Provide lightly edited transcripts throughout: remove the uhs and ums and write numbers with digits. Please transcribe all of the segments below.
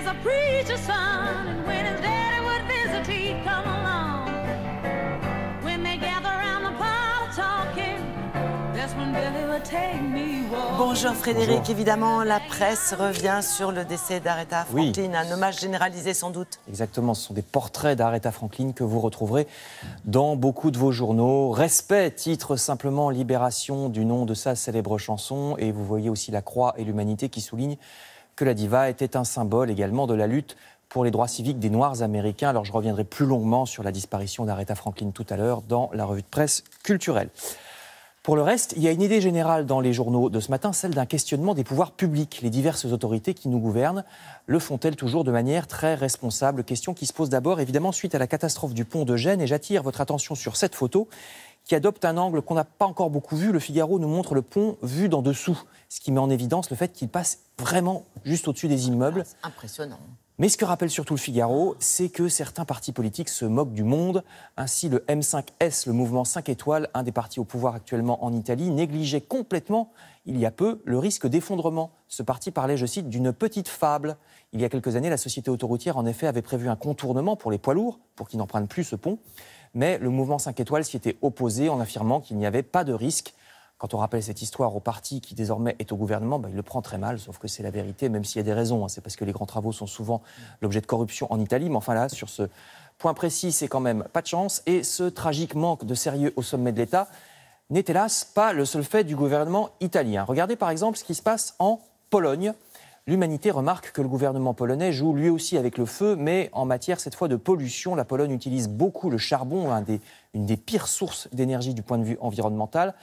was a preacher's son, and when his daddy would visit, he'd come along. When they gather around the parlor talking, that's when Billy would take me walking. Bonjour Frédéric, Bonjour. Évidemment, la presse revient sur le décès d'Aretha Franklin, un hommage généralisé sans doute. Exactement, ce sont des portraits d'Aretha Franklin que vous retrouverez dans beaucoup de vos journaux. Respect titre simplement Libération du nom de sa célèbre chanson, et vous voyez aussi la croix et l'humanité qui soulignent que la diva était un symbole également de la lutte pour les droits civiques des Noirs américains. Alors je reviendrai plus longuement sur la disparition d'Aretha Franklin tout à l'heure dans la revue de presse culturelle. Pour le reste, il y a une idée générale dans les journaux de ce matin, celle d'un questionnement des pouvoirs publics. Les diverses autorités qui nous gouvernent le font-elles toujours de manière très responsable? Question qui se pose d'abord évidemment suite à la catastrophe du pont de Gênes. Et j'attire votre attention sur cette photo qui adopte un angle qu'on n'a pas encore beaucoup vu. Le Figaro nous montre le pont vu d'en dessous, ce qui met en évidence le fait qu'il passe vraiment juste au-dessus des immeubles. C'est impressionnant. Mais ce que rappelle surtout le Figaro, c'est que certains partis politiques se moquent du monde. Ainsi, le M5S, le mouvement 5 étoiles, un des partis au pouvoir actuellement en Italie, négligeait complètement, il y a peu, le risque d'effondrement. Ce parti parlait, je cite, d'une petite fable. Il y a quelques années, la société autoroutière, en effet, avait prévu un contournement pour les poids lourds, pour qu'ils n'empruntent plus ce pont. Mais le mouvement 5 étoiles s'y était opposé en affirmant qu'il n'y avait pas de risque. Quand on rappelle cette histoire au parti qui désormais est au gouvernement, il le prend très mal, sauf que c'est la vérité, même s'il y a des raisons. C'est parce que les grands travaux sont souvent l'objet de corruption en Italie. Mais enfin là, sur ce point précis, c'est quand même pas de chance. Et ce tragique manque de sérieux au sommet de l'État n'est hélas pas le seul fait du gouvernement italien. Regardez par exemple ce qui se passe en Pologne. L'Humanité remarque que le gouvernement polonais joue lui aussi avec le feu, mais en matière cette fois de pollution. La Pologne utilise beaucoup le charbon, une des pires sources d'énergie du point de vue environnemental.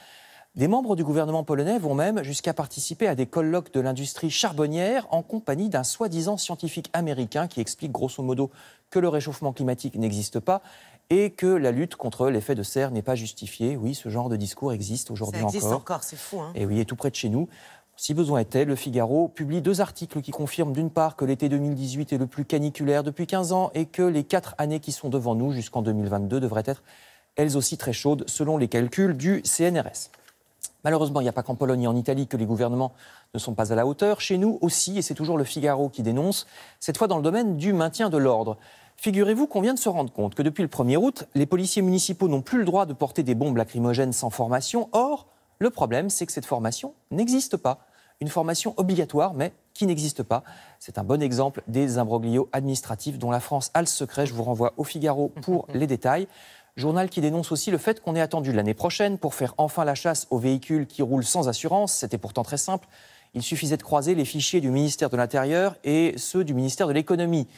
Des membres du gouvernement polonais vont même jusqu'à participer à des colloques de l'industrie charbonnière en compagnie d'un soi-disant scientifique américain qui explique grosso modo que le réchauffement climatique n'existe pas et que la lutte contre l'effet de serre n'est pas justifiée. Oui, ce genre de discours existe aujourd'hui encore. Ça existe encore, c'est fou. Et oui, et tout près de chez nous. Si besoin était, le Figaro publie 2 articles qui confirment d'une part que l'été 2018 est le plus caniculaire depuis 15 ans et que les 4 années qui sont devant nous jusqu'en 2022 devraient être elles aussi très chaudes selon les calculs du CNRS. Malheureusement, il n'y a pas qu'en Pologne et en Italie que les gouvernements ne sont pas à la hauteur. Chez nous aussi, et c'est toujours le Figaro qui dénonce, cette fois dans le domaine du maintien de l'ordre. Figurez-vous qu'on vient de se rendre compte que depuis le 1er août, les policiers municipaux n'ont plus le droit de porter des bombes lacrymogènes sans formation. Or, le problème, c'est que cette formation n'existe pas. Une formation obligatoire, mais qui n'existe pas. C'est un bon exemple des imbroglios administratifs dont la France a le secret. Je vous renvoie au Figaro pour les détails. Journal qui dénonce aussi le fait qu'on ait attendu l'année prochaine pour faire enfin la chasse aux véhicules qui roulent sans assurance. C'était pourtant très simple. Il suffisait de croiser les fichiers du ministère de l'Intérieur et ceux du ministère de l'Économie.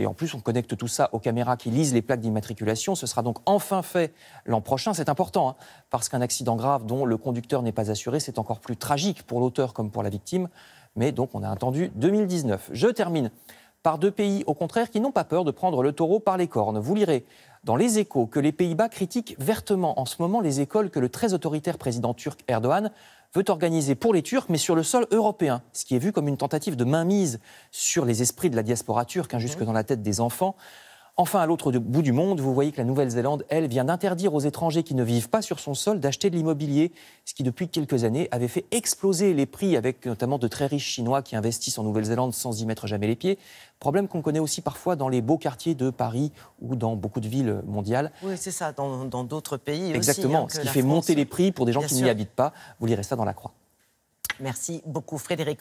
En plus, on connecte tout ça aux caméras qui lisent les plaques d'immatriculation. Ce sera donc enfin fait l'an prochain. C'est important, parce qu'un accident grave dont le conducteur n'est pas assuré, c'est encore plus tragique pour l'auteur comme pour la victime. Mais donc, on a attendu 2019. Je termine par 2 pays, au contraire, qui n'ont pas peur de prendre le taureau par les cornes. Vous lirez dans Les Échos que les Pays-Bas critiquent vertement en ce moment les écoles que le très autoritaire président turc Erdogan veut organiser pour les Turcs, mais sur le sol européen, ce qui est vu comme une tentative de mainmise sur les esprits de la diaspora turque, jusque dans la tête des enfants. Enfin, à l'autre bout du monde, vous voyez que la Nouvelle-Zélande, elle, vient d'interdire aux étrangers qui ne vivent pas sur son sol d'acheter de l'immobilier, ce qui, depuis quelques années, avait fait exploser les prix avec notamment de très riches Chinois qui investissent en Nouvelle-Zélande sans y mettre jamais les pieds. Problème qu'on connaît aussi parfois dans les beaux quartiers de Paris ou dans beaucoup de villes mondiales. Oui, c'est ça, dans d'autres pays Exactement, aussi. ce qui fait monter les prix pour des gens qui n'y sûr. habitent pas. Vous lirez ça dans La Croix. Merci beaucoup Frédéric.